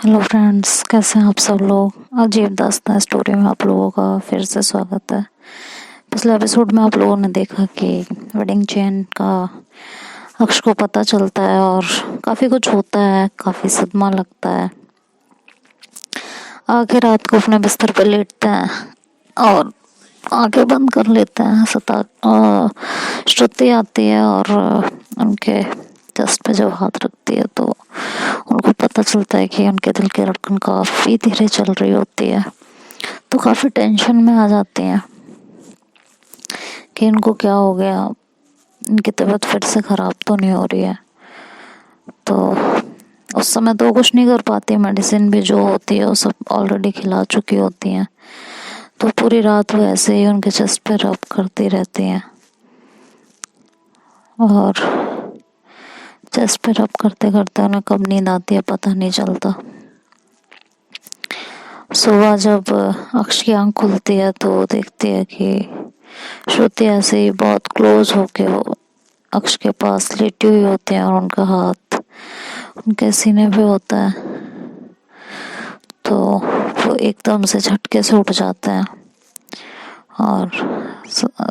Hello friends, कैसे हैं आप सब लोग। अजीब दास्तां स्टोरी में आप लोगों का फिर से स्वागत है। पिछले एपिसोड में आप लोगों ने देखा कि वेडिंग चेन का अक्ष को पता चलता है और काफ़ी कुछ होता है, काफ़ी सदमा लगता है। आखिर रात को अपने बिस्तर पर लेटते हैं और आंखें बंद कर लेते हैं। श्रुति आती है और उनके चेस्ट पे जब हाथ रखती है तो उनको पता चलता है कि उनके दिल की धड़कन काफ़ी धीरे चल रही होती है। तो काफ़ी टेंशन में आ जाती हैं कि इनको क्या हो गया, इनकी तबीयत फिर से ख़राब तो नहीं हो रही है। तो उस समय तो कुछ नहीं कर पाती, मेडिसिन भी जो होती है वो सब ऑलरेडी खिला चुकी होती हैं। तो पूरी रात वो ऐसे ही उनके चेस्ट पे रब करती रहती हैं और चेस्ट पे रब करते करते उन्हें कब नींद आती है पता नहीं चलता। सुबह जब अक्ष की आँख खुलती है तो वो देखती है कि श्रुति ऐसे ही बहुत क्लोज होके वो अक्ष के पास लेटी हुई होती है और उनका हाथ उनके सीने पे होता है। तो वो एकदम से झटके से उठ जाते हैं और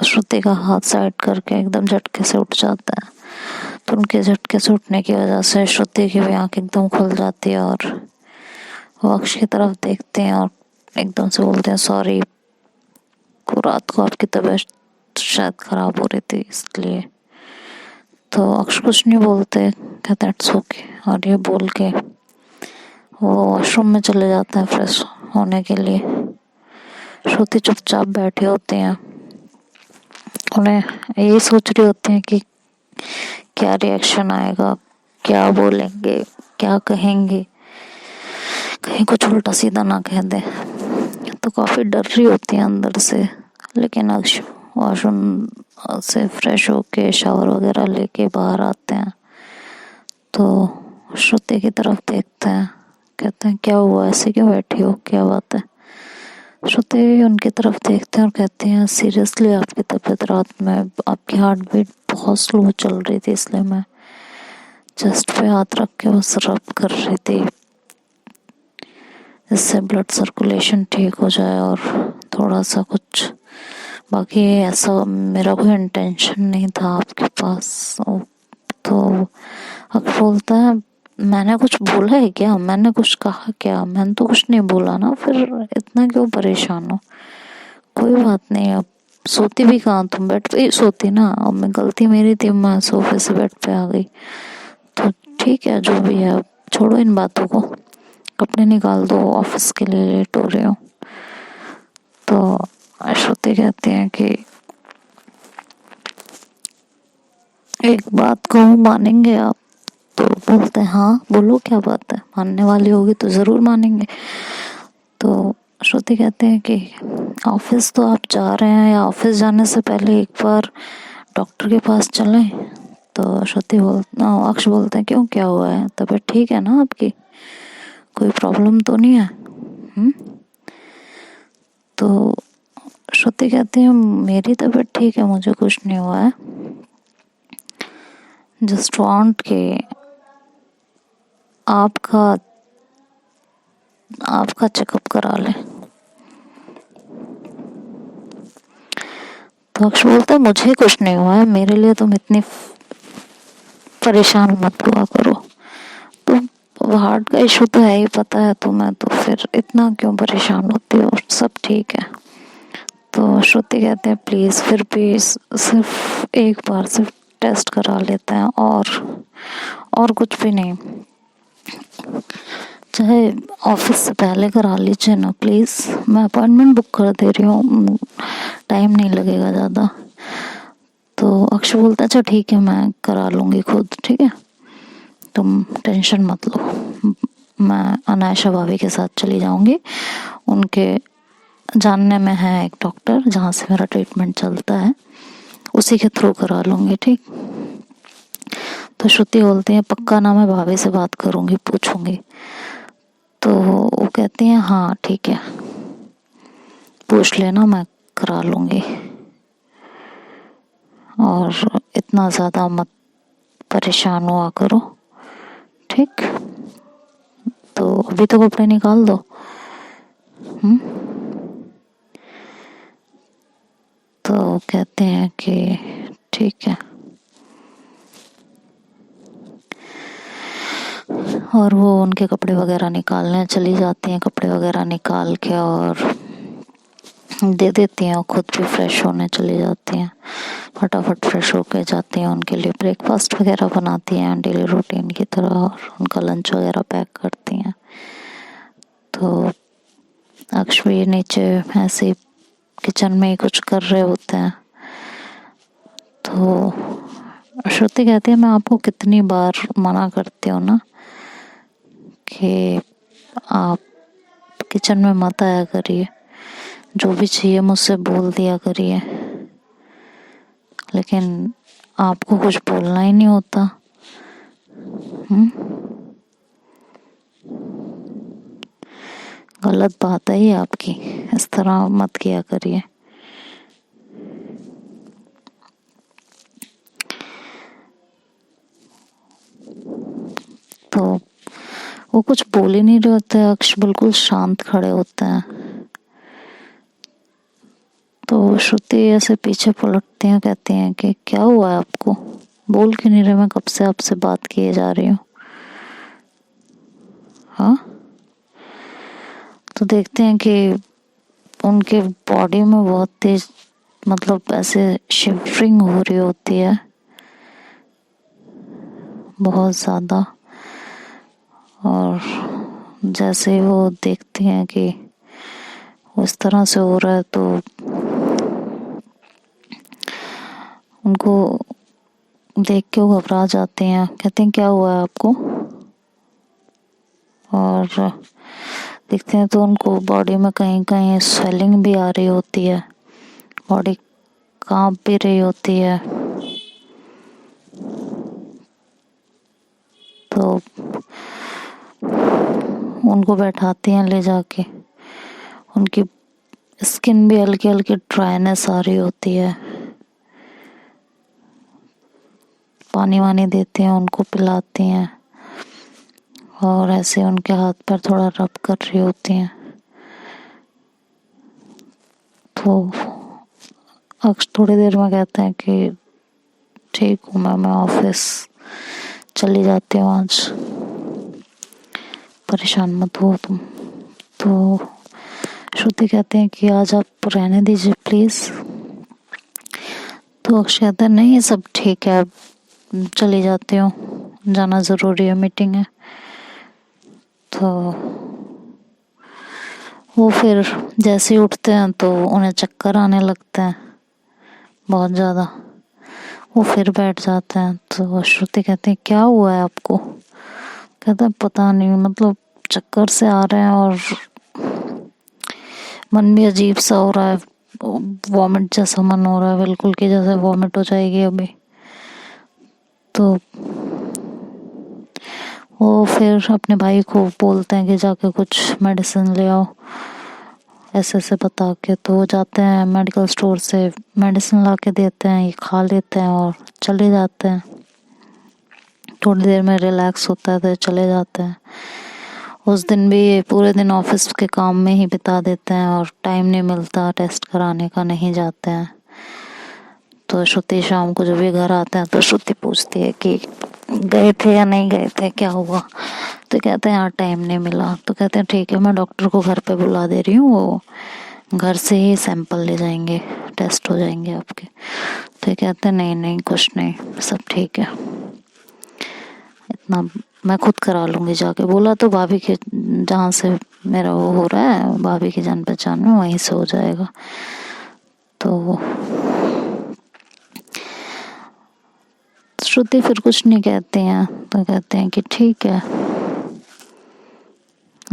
श्रुति का हाथ साइड करके एकदम झटके से उठ जाता है। तो उनके झटके से उठने की वजह से श्रुति की भी आँख एकदम खुल जाती है और वो अक्ष की तरफ देखते हैं और एकदम से बोलते हैं, सॉरी, रात को आपकी तबीयत शायद ख़राब हो रही थी इसलिए। तो अक्ष कुछ नहीं बोलते, कहते हैं इट्स ओके, और ये बोल के वो वॉशरूम में चले जाता है फ्रेश होने के लिए। श्रुति चुपचाप बैठी होती हैं, उन्हें यही सोच रही होती हैं कि क्या रिएक्शन आएगा, क्या बोलेंगे, क्या कहेंगे, कहीं कुछ उल्टा सीधा ना कह दे। तो काफ़ी डर रही होती है अंदर से। लेकिन अक्ष वॉशरूम से फ्रेश होके शावर वगैरह लेके बाहर आते हैं तो श्रुति की तरफ देखते हैं, कहते हैं क्या हुआ, ऐसे क्यों बैठी हो, क्या बात है। श्रुति उनकी तरफ देखते हैं और कहते हैं, सीरियसली आपकी तबीयत रात में, आपकी हार्ट बीट बहुत स्लो चल रही थी, इसलिए मैं चेस्ट पे हाथ रख के बस रब कर रही थी, इससे ब्लड सर्कुलेशन ठीक हो जाए और थोड़ा सा कुछ, बाकी ऐसा मेरा कोई इंटेंशन नहीं था आपके पास। तो अक्ष बोलता है, मैंने कुछ बोला है क्या, मैंने कुछ कहा क्या, मैंने तो कुछ नहीं बोला ना, फिर इतना क्यों परेशान हो। कोई बात नहीं, अब सोती भी कहाँ, तुम बेड पे ही सोती ना, अब मैं गलती मेरी थी, मैं सोफे से बेड पे आ गई। तो ठीक है, जो भी है, छोड़ो इन बातों को, कपड़े निकाल दो, ऑफिस के लिए लेट हो रहे हो। तो श्रुति कहती हैं कि एक बात कहूँ, मानेंगे आप। तो बोलते हैं, हाँ बोलो क्या बात है, मानने वाली होगी तो ज़रूर मानेंगे। तो श्रुति कहते हैं कि ऑफिस तो आप जा रहे हैं, या ऑफिस जाने से पहले एक बार डॉक्टर के पास चलें। तो अक्ष बोलते हैं, क्यों, क्या हुआ है, तबीयत ठीक है ना आपकी, कोई प्रॉब्लम तो नहीं है। तो श्रुति कहती है, मेरी तबीयत ठीक है, मुझे कुछ नहीं हुआ है, जस्ट वांट के आपका चेकअप करा लें। तो अक्ष बोलता है, मुझे कुछ नहीं हुआ है, मेरे लिए तुम इतनी परेशान मत हुआ करो, तो हार्ट का इशू तो है ही, पता है तुम्हें, तो फिर इतना क्यों परेशान होती हो, सब ठीक है। तो श्रुति कहते हैं, प्लीज़ फिर भी सिर्फ एक बार सिर्फ टेस्ट करा लेते हैं, और कुछ भी नहीं, चाहे ऑफिस से पहले करा लीजिए ना प्लीज़, मैं अपॉइंटमेंट बुक कर दे रही हूँ, टाइम नहीं लगेगा ज़्यादा। तो अक्ष बोलता है, अच्छा ठीक है, मैं करा लूँगी खुद, ठीक है, तुम टेंशन मत लो, मैं अनायशा भाभी के साथ चली जाऊँगी, उनके जानने में है एक डॉक्टर जहाँ से मेरा ट्रीटमेंट चलता है, उसी के थ्रू करा लूँगी, ठीक। तो श्रुति बोलती है, पक्का ना, मैं भाभी से बात करूँगी, पूछूँगी। तो वो कहती हैं, हाँ ठीक है, पूछ लेना, मैं करा लूँगी, और इतना ज़्यादा मत परेशान हुआ करो, ठीक। तो अभी तो कपड़े निकाल दो। तो कहते हैं कि ठीक है, और वो उनके कपड़े वगैरह निकालने चली जाती हैं, कपड़े वगैरह निकाल के और दे देती हैं, और खुद भी फ्रेश होने चली जाती हैं। फटाफट फ्रेश होके जाती हैं, उनके लिए ब्रेकफास्ट वगैरह बनाती हैं डेली रूटीन की तरह, और उनका लंच वगैरह पैक करती हैं। तो अक्ष भी नीचे ऐसे ही किचन में ही कुछ कर रहे होते हैं। तो श्रुति कहती है, मैं आपको कितनी बार मना करती हूँ ना कि आप किचन में मत आया करिए, जो भी चाहिए मुझसे बोल दिया करिए, लेकिन आपको कुछ बोलना ही नहीं होता। गलत बात है ये आपकी, इस तरह मत किया करिए। तो वो कुछ बोल ही नहीं रहे होते, अक्ष बिल्कुल शांत खड़े होते हैं। तो श्रुति ऐसे पीछे पलटती हैं, कहती हैं कि क्या हुआ है आपको, बोल क्यों नहीं रहे, मैं कब से आपसे बात किए जा रही हूँ। हाँ, तो देखते हैं कि उनके बॉडी में बहुत तेज, मतलब ऐसे शिवरिंग हो रही होती है बहुत ज़्यादा, और जैसे वो देखती हैं कि उस तरह से हो रहा है तो उनको देख के वो घबरा जाते हैं। कहते हैं क्या हुआ है आपको, और देखते हैं तो उनको बॉडी में कहीं कहीं स्वेलिंग भी आ रही होती है, बॉडी कांप भी रही होती है। तो उनको बैठाती हैं ले जाके, उनकी स्किन भी हल्की हल्की ड्राइनेस आ रही होती है। पानी वानी देती हैं, उनको पिलाती हैं, और ऐसे उनके हाथ पर थोड़ा रब कर रही होती हैं। तो अक्ष थोड़ी देर में कहते हैं कि ठीक हूँ मैं ऑफिस चली जाती हूँ, आज परेशान मत हो तुम। तो श्रुति कहते हैं कि आज आप रहने दीजिए प्लीज़। तो अक्ष कहता है नहीं सब ठीक है, चली जाती हूँ, जाना ज़रूरी है, मीटिंग है। तो वो फिर जैसे ही उठते हैं तो उन्हें चक्कर आने लगते हैं बहुत ज़्यादा। वो फिर बैठ जाते हैं। तो श्रुति कहती है क्या हुआ है आपको। कहता है पता नहीं, मतलब चक्कर से आ रहे हैं और मन भी अजीब सा हो रहा है, वॉमिट जैसा मन हो रहा है, बिल्कुल कि जैसे वॉमिट हो जाएगी अभी। तो वो फिर अपने भाई को बोलते हैं कि जाके कुछ मेडिसिन ले आओ, ऐसे ऐसे बता के। तो वो जाते हैं मेडिकल स्टोर से मेडिसिन ला के देते हैं, ये खा लेते हैं और चले जाते हैं। थोड़ी देर में रिलैक्स होता है तो चले जाते हैं। उस दिन भी ये पूरे दिन ऑफिस के काम में ही बिता देते हैं और टाइम नहीं मिलता टेस्ट कराने का, नहीं जाते हैं। तो श्रुति शाम को जब ये घर आते हैं तो श्रुति पूछती है कि गए थे या नहीं गए थे, क्या हुआ। तो कहते हैं यार टाइम नहीं मिला। तो कहते हैं ठीक है मैं डॉक्टर को घर पे बुला दे रही हूँ, वो घर से ही सैंपल ले जाएंगे, टेस्ट हो जाएंगे आपके। तो कहते हैं नहीं नहीं कुछ नहीं, सब ठीक है, इतना मैं खुद करा लूँगी जाके। बोला तो भाभी के जहाँ से मेरा वो हो रहा है, भाभी की जान पहचान में, वहीं से हो जाएगा। तो श्रुति फिर कुछ नहीं कहते हैं, तो कहते हैं कि ठीक है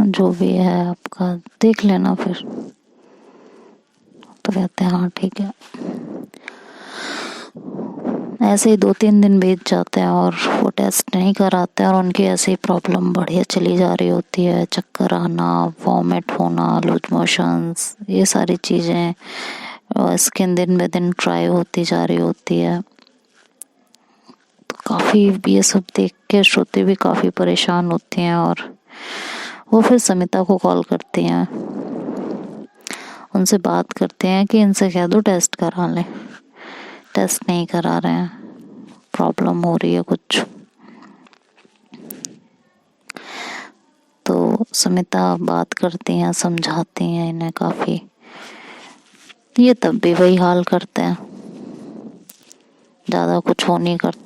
जो भी है आपका देख लेना फिर। तो कहते हैं हाँ ठीक है। ऐसे ही 2-3 दिन बीत जाते हैं और वो टेस्ट नहीं कराते हैं, और उनकी ऐसे ही प्रॉब्लम बढ़िया चली जा रही होती है, चक्कर आना, वॉमिट होना, लूज मोशंस, ये सारी चीज़ें, स्किन दिन ब दिन ड्राई होती जा रही होती है। तो काफ़ी ये सब देख के श्रुति भी काफ़ी परेशान होती हैं और वो फिर समिता को कॉल करती हैं, उनसे बात करते हैं कि इनसे कह दो टेस्ट करा लें, टेस्ट नहीं करा रहे हैं, प्रॉब्लम हो रही है कुछ। तो समिता बात करती हैं, समझाती हैं इन्हें काफ़ी, ये तब भी वही हाल करते हैं, ज़्यादा कुछ हो नहीं करता।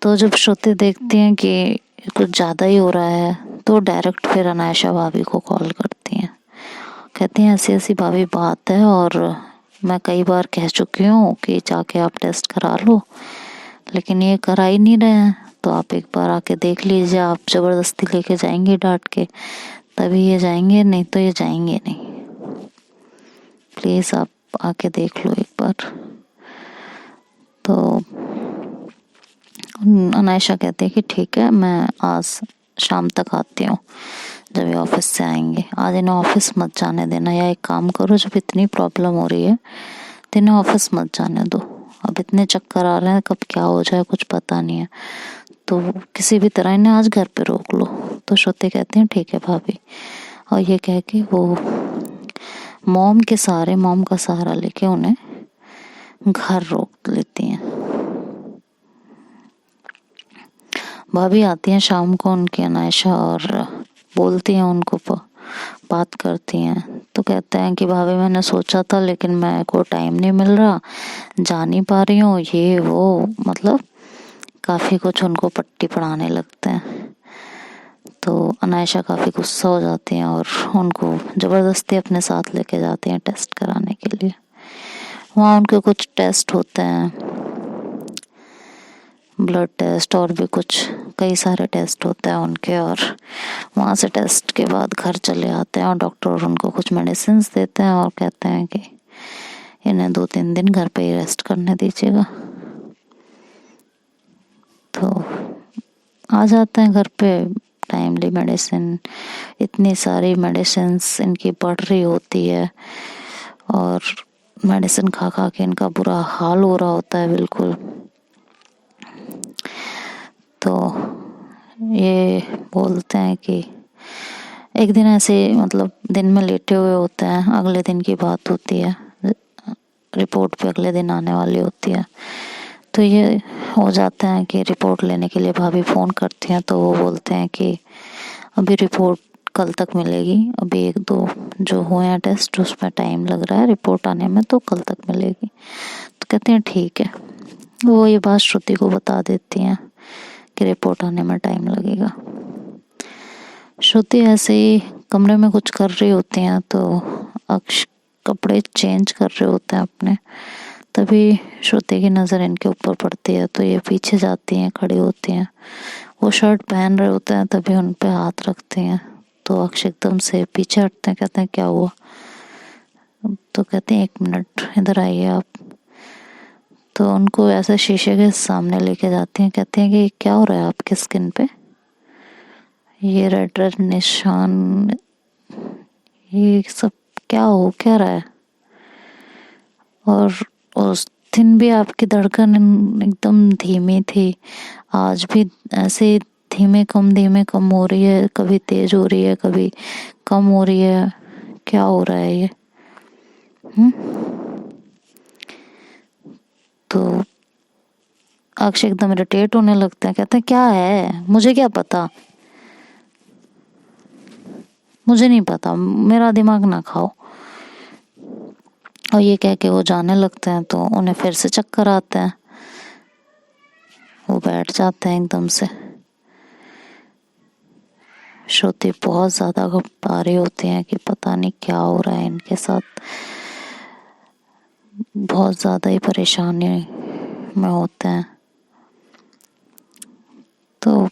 तो जब श्रुति देखती हैं कि कुछ ज़्यादा ही हो रहा है तो डायरेक्ट फिर अनायशा भाभी को कॉल करती हैं, कहती हैं ऐसी ऐसी भाभी बात है और मैं कई बार कह चुकी हूँ कि जाके आप टेस्ट करा लो, लेकिन ये करा ही नहीं रहे हैं, तो आप एक बार आके देख लीजिए। आप ज़बरदस्ती लेके जाएंगे डांट के तभी ये जाएंगे, नहीं तो ये जाएंगे नहीं, प्लीज़ आप आके देख लो एक बार। तो अनायशा कहती है कि ठीक है, मैं आज शाम तक आती हूँ जब ये ऑफिस से आएंगे। आज इन्हें ऑफिस मत जाने देना, या एक काम करो, जब इतनी प्रॉब्लम हो रही है तो इन्हें ऑफिस मत जाने दो। अब इतने चक्कर आ रहे हैं, कब क्या हो जाए कुछ पता नहीं है, तो किसी भी तरह इन्हें आज घर पे रोक लो। तो श्रुति कहती हैं ठीक है भाभी, और ये कह के वो मॉम का सहारा लेके उन्हें घर रोक लेती हैं। भाभी आती हैं शाम को उनकी अनायशा और बोलती हैं उनको, बात करती हैं। तो कहते हैं कि भाभी मैंने सोचा था लेकिन मेरे को टाइम नहीं मिल रहा, जा नहीं पा रही हूँ, ये वो, मतलब काफ़ी कुछ उनको पट्टी पढ़ाने लगते हैं। तो अनायशा काफ़ी गुस्सा हो जाती हैं और उनको ज़बरदस्ती अपने साथ लेके जाती हैं टेस्ट कराने के लिए। वहाँ उनके कुछ टेस्ट होते हैं, ब्लड टेस्ट और भी कुछ कई सारे टेस्ट होते हैं उनके, और वहाँ से टेस्ट के बाद घर चले आते हैं और डॉक्टर उनको कुछ मेडिसिन देते हैं और कहते हैं कि इन्हें 2-3 दिन घर पे ही रेस्ट करने दीजिएगा। तो आ जाते हैं घर पे टाइमली मेडिसिन, इतनी सारी मेडिसिन इनकी बढ़ रही होती है और मेडिसिन खा खा के इनका बुरा हाल हो रहा होता है बिल्कुल। तो ये बोलते हैं कि एक दिन ऐसे मतलब दिन में लेटे हुए होते हैं, अगले दिन की बात होती है, रिपोर्ट पे अगले दिन आने वाली होती है। तो ये हो जाता है कि रिपोर्ट लेने के लिए भाभी फ़ोन करती हैं, तो वो बोलते हैं कि अभी रिपोर्ट कल तक मिलेगी, अभी 1-2 जो हुए हैं टेस्ट उसमें टाइम लग रहा है रिपोर्ट आने में, तो कल तक मिलेगी। तो कहते हैं ठीक है। वो ये बात श्रुति को बता देती हैं कि रिपोर्ट आने में टाइम लगेगा। श्रुति ऐसे ही कमरे में कुछ कर रही होती हैं, तो अक्ष कपड़े चेंज कर रहे होते हैं अपने, तभी श्रुति की नज़र इनके ऊपर पड़ती है। तो ये पीछे जाती हैं, खड़ी होती हैं, वो शर्ट पहन रहे होते हैं, तभी उन पे हाथ रखती हैं। तो अक्ष एकदम से पीछे हटते हैं, कहते हैं क्या हुआ? तो कहते हैं 1 मिनट इधर आइए आप। तो उनको ऐसे शीशे के सामने लेके जाती हैं, कहती हैं कि क्या हो रहा है आपके स्किन पे, ये रेड रेड निशान, ये सब क्या रहा है? और उस दिन भी आपकी धड़कन एकदम धीमी थी, आज भी ऐसे धीमे कम हो रही है, कभी तेज हो रही है, कभी कम हो रही है, क्या हो रहा है ये? तो अक्षय एकदम इरिटेट होने लगते हैं, कहते हैं क्या है, मुझे क्या पता, मुझे नहीं पता, मेरा दिमाग ना खाओ। और ये कह के वो जाने लगते हैं, तो उन्हें फिर से चक्कर आते हैं, वो बैठ जाते हैं एकदम से। श्रुति बहुत ज़्यादा घबरा रही होती हैं कि पता नहीं क्या हो रहा है इनके साथ, बहुत ज़्यादा ही परेशानी में होते हैं। तो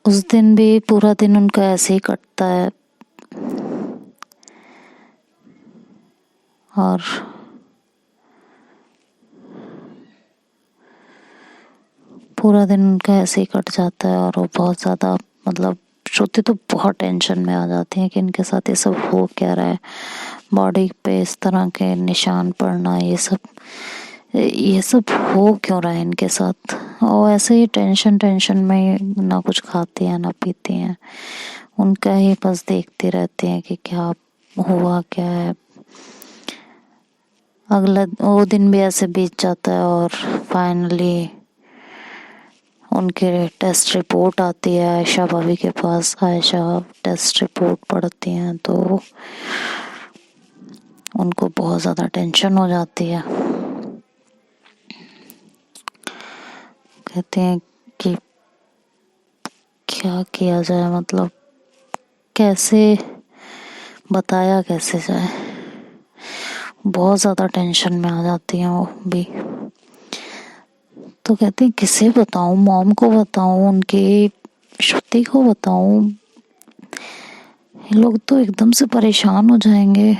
उस दिन भी पूरा दिन उनका ऐसे ही कटता है, और पूरा दिन उनका ऐसे ही कट जाता है। और वो बहुत ज़्यादा मतलब श्रुति तो बहुत टेंशन में आ जाती है कि इनके साथ ये सब हो क्या रहा है, बॉडी पे इस तरह के निशान पड़ना, ये सब ये सब हो क्यों रहा है इनके साथ। और ऐसे ही टेंशन में ना कुछ खाते हैं ना पीते हैं, उनका ही बस देखते रहते हैं कि क्या हुआ क्या है। अगला वो दिन भी ऐसे बीत जाता है और फाइनली उनके टेस्ट रिपोर्ट आती है आयशा भाभी के पास। आयशा टेस्ट रिपोर्ट पढ़ती हैं तो उनको बहुत ज़्यादा टेंशन हो जाती है। कहते हैं कि क्या किया जाए, मतलब कैसे बताया कैसे जाए। बहुत ज़्यादा टेंशन में आ जाती हैं वो भी। तो कहते हैं किसे बताऊं, मॉम को बताऊं, उनके श्रुति को बताऊं, ये लोग तो एकदम से परेशान हो जाएंगे।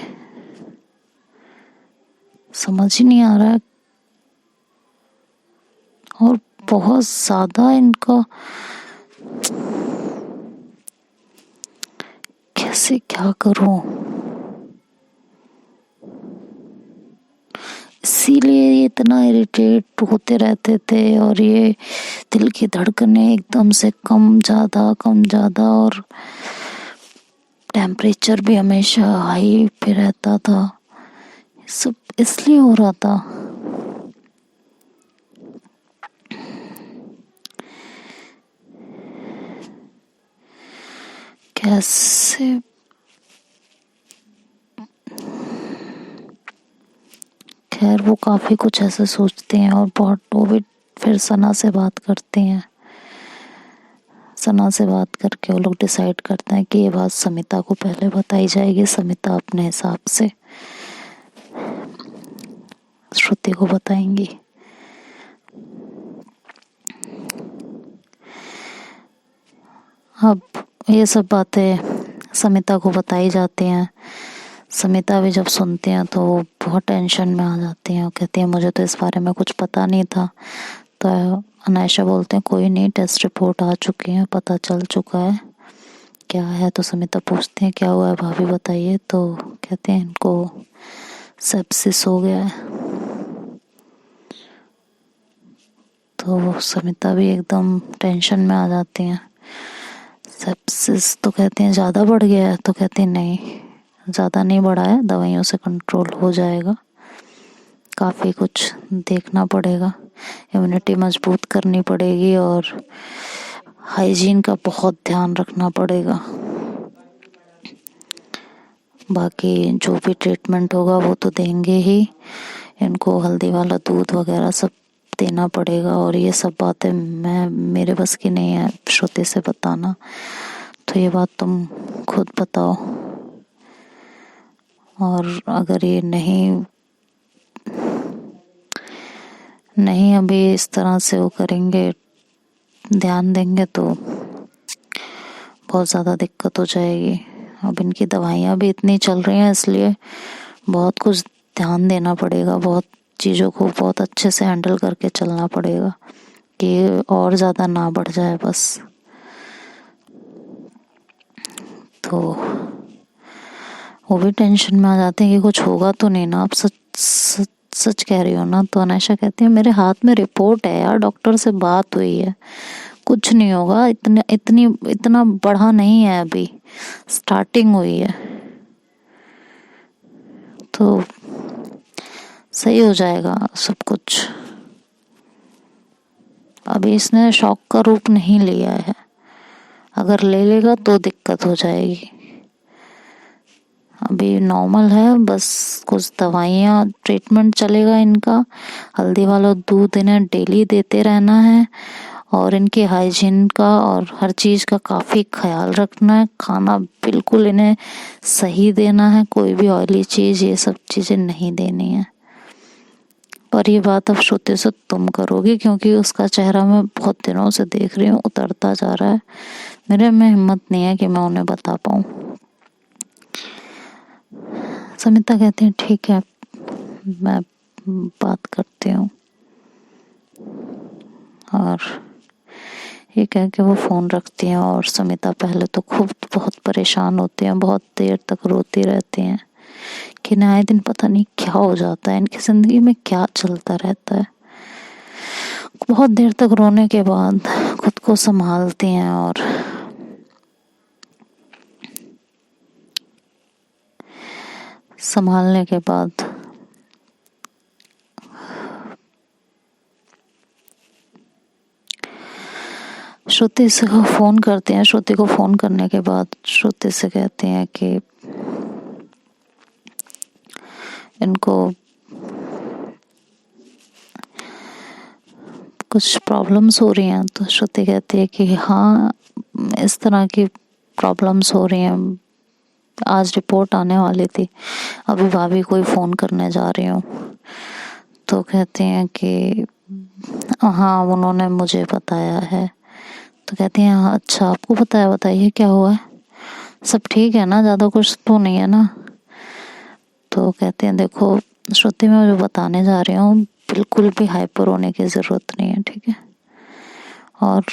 समझ ही नहीं आ रहा है और बहुत ज़्यादा इनका कैसे क्या करूं। इसीलिए ये इतना इरिटेट होते रहते थे और ये दिल की धड़कनें एकदम से कम ज़्यादा और टेम्परेचर भी हमेशा हाई पे रहता था। सब इसलिए हो रहा था। कैसे खैर वो काफ़ी कुछ ऐसे सोचते हैं और बहुत वो भी फिर सना से बात करते हैं। सना से बात करके वो लोग डिसाइड करते हैं कि ये बात समिता को पहले बताई जाएगी। समिता अपने हिसाब से श्रुति को बताएंगी। अब ये सब बातें समिता को बताई जाती हैं। समिता भी जब सुनती हैं तो वो बहुत टेंशन में आ जाती हैं और कहती हैं मुझे तो इस बारे में कुछ पता नहीं था। तो अनायशा बोलते हैं कोई नहीं, टेस्ट रिपोर्ट आ चुकी है, पता चल चुका है क्या है। तो समिता पूछते हैं क्या हुआ है भाभी बताइए। तो कहते हैं इनको सेप्सिस हो गया है। तो समिता भी एकदम टेंशन में आ जाती हैं। सेप्सिस तो कहते हैं ज़्यादा बढ़ गया है। तो कहते हैं नहीं, ज़्यादा नहीं बढ़ा है, दवाइयों से कंट्रोल हो जाएगा। काफ़ी कुछ देखना पड़ेगा, इम्यूनिटी मजबूत करनी पड़ेगी और हाइजीन का बहुत ध्यान रखना पड़ेगा। बाकी जो भी ट्रीटमेंट होगा वो तो देंगे ही। इनको हल्दी वाला दूध वगैरह सब देना पड़ेगा और ये सब बातें मेरे बस की नहीं है श्रुति से बताना। तो ये बात तुम खुद बताओ। और अगर ये नहीं अभी इस तरह से वो करेंगे, ध्यान देंगे तो बहुत ज़्यादा दिक्कत हो जाएगी। अब इनकी दवाइयाँ भी इतनी चल रही हैं इसलिए बहुत कुछ ध्यान देना पड़ेगा। बहुत चीज़ों को बहुत अच्छे से हैंडल करके चलना पड़ेगा कि और ज़्यादा ना बढ़ जाए बस। तो वो भी टेंशन में आ जाते हैं कि कुछ होगा तो नहीं ना। आप सच कह रही हो ना। तो अनायशा कहती है मेरे हाथ में रिपोर्ट है यार, डॉक्टर से बात हुई है, कुछ नहीं होगा, इतना बढ़ा नहीं है, अभी स्टार्टिंग हुई है तो सही हो जाएगा सब कुछ। अभी इसने शॉक का रूप नहीं लिया है, अगर ले लेगा तो दिक्कत हो जाएगी। अभी नॉर्मल है, बस कुछ दवाइयाँ ट्रीटमेंट चलेगा इनका। हल्दी वाला दूध इन्हें डेली देते रहना है और इनके हाइजीन का और हर चीज़ का काफ़ी ख्याल रखना है। खाना बिल्कुल इन्हें सही देना है, कोई भी ऑयली चीज़ ये सब चीज़ें नहीं देनी है। पर ये बात अब श्रुति से तुम करोगी क्योंकि उसका चेहरा मैं बहुत दिनों से देख रही हूँ उतरता जा रहा है। मेरे में हिम्मत नहीं है कि मैं उन्हें बता पाऊँ। समिता कहती है ठीक है मैं बात करती हूँ। और ये कह के वो फ़ोन रखती हैं और समिता पहले तो खूब बहुत परेशान होती हैं, बहुत देर तक रोती रहती हैं कि आए दिन पता नहीं क्या हो जाता है, इनकी जिंदगी में क्या चलता रहता है। बहुत देर तक रोने के बाद खुद को संभालती हैं और संभालने के बाद श्रुति से को फ़ोन करते हैं। श्रुति को फ़ोन करने के बाद श्रुति से कहते हैं कि इनको कुछ प्रॉब्लम्स हो रही हैं। तो श्रुति कहती है कि हाँ, इस तरह की प्रॉब्लम्स हो रही हैं। आज रिपोर्ट आने वाली थी, अभी भाभी को ही फ़ोन करने जा रही हूँ। तो कहते हैं कि हाँ, उन्होंने मुझे बताया है। तो कहती हैं हाँ, अच्छा आपको बताया, बताइए क्या हुआ है, सब ठीक है ना, ज़्यादा कुछ तो नहीं है ना। तो कहते हैं देखो श्रुति, मैं जो बताने जा रही हूँ बिल्कुल भी हाइपर होने की ज़रूरत नहीं है, ठीक है, और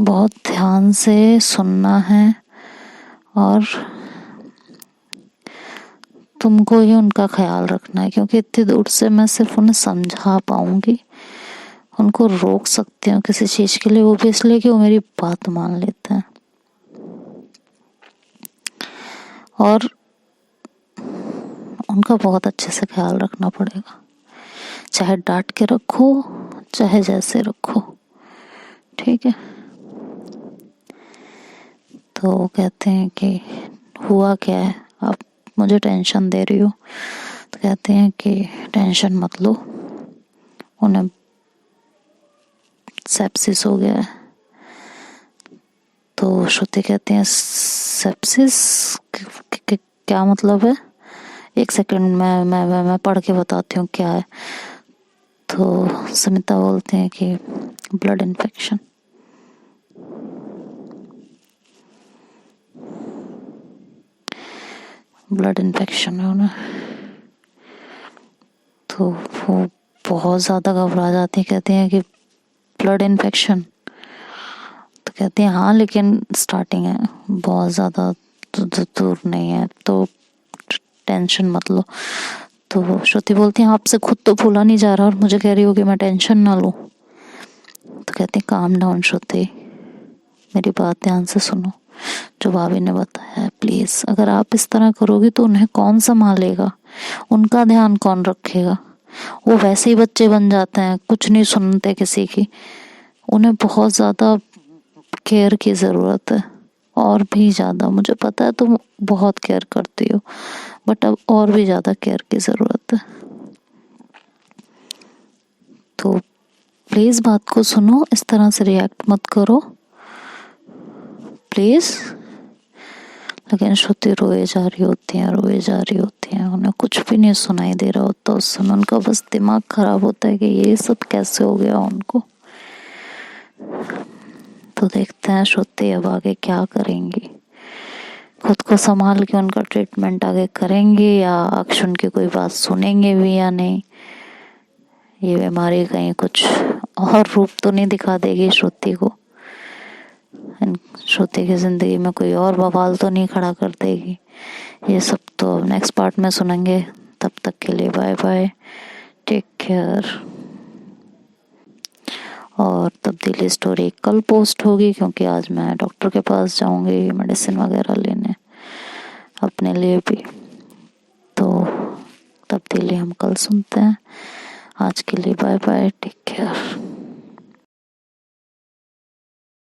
बहुत ध्यान से सुनना है और तुमको ही उनका ख्याल रखना है, क्योंकि इतनी दूर से मैं सिर्फ उन्हें समझा पाऊंगी, उनको रोक सकती हूँ किसी चीज़ के लिए, वो भी इसलिए कि वो मेरी बात मान लेते हैं। और उनका बहुत अच्छे से ख्याल रखना पड़ेगा, चाहे डांट के रखो चाहे जैसे रखो, ठीक है। तो कहते हैं कि हुआ क्या है, आप मुझे टेंशन दे रही हो। तो कहते हैं कि टेंशन मत लो, उन्हें सेप्सिस हो गया है। तो श्रुति कहते हैं सेप्सिस क्या मतलब है, एक सेकंड मैं पढ़ के बताती हूँ क्या है। तो समिता बोलते हैं कि ब्लड इन्फेक्शन। ब्लड इन्फेक्शन है उन्हें। तो वो बहुत ज़्यादा घबरा जाती है, कहती हैं कि ब्लड इन्फेक्शन। तो कहती हैं हाँ, लेकिन स्टार्टिंग है, बहुत ज़्यादा दूर नहीं है, तो टेंशन मत लो। तो श्रुति बोलती है आपसे खुद तो भूला नहीं जा रहा और मुझे कह रही हो कि मैं टेंशन ना लूँ। तो कहती हैं काम डाउन श्रुति, मेरी बात ध्यान से सुनो, जो भाभी ने बताया है प्लीज़, अगर आप इस तरह करोगी तो उन्हें कौन संभालेगा, उनका ध्यान कौन रखेगा, वो वैसे ही बच्चे बन जाते हैं, कुछ नहीं सुनते किसी की। उन्हें बहुत ज़्यादा केयर की ज़रूरत है, और भी ज़्यादा, मुझे पता है तुम बहुत केयर करती हो, बट अब और भी ज़्यादा केयर की ज़रूरत है। तो प्लीज़ बात को सुनो, इस तरह से रिएक्ट मत करो प्लीज़। लेकिन श्रुति रोए जा रही होती हैं, रोए जा रही होती हैं, उन्हें कुछ भी नहीं सुनाई दे रहा होता उस समय। उनका बस दिमाग खराब होता है कि ये सब कैसे हो गया उनको। तो देखते हैं श्रुति अब आगे क्या करेंगी, खुद को संभाल के उनका ट्रीटमेंट आगे करेंगे या अक्षुण उनकी कोई बात सुनेंगे भी या नहीं। ये बीमारी कहीं कुछ और रूप तो नहीं दिखा देगी श्रुति को, श्रुति की ज़िंदगी में कोई और बवाल तो नहीं खड़ा कर देगी। ये सब तो नेक्स्ट पार्ट में सुनेंगे। तब तक के लिए बाय बाय, टेक केयर। और तब्दीली स्टोरी कल पोस्ट होगी, क्योंकि आज मैं डॉक्टर के पास जाऊंगी मेडिसिन वगैरह लेने अपने लिए भी। तो तब्दीली हम कल सुनते हैं। आज के लिए बाय बाय, टेक केयर।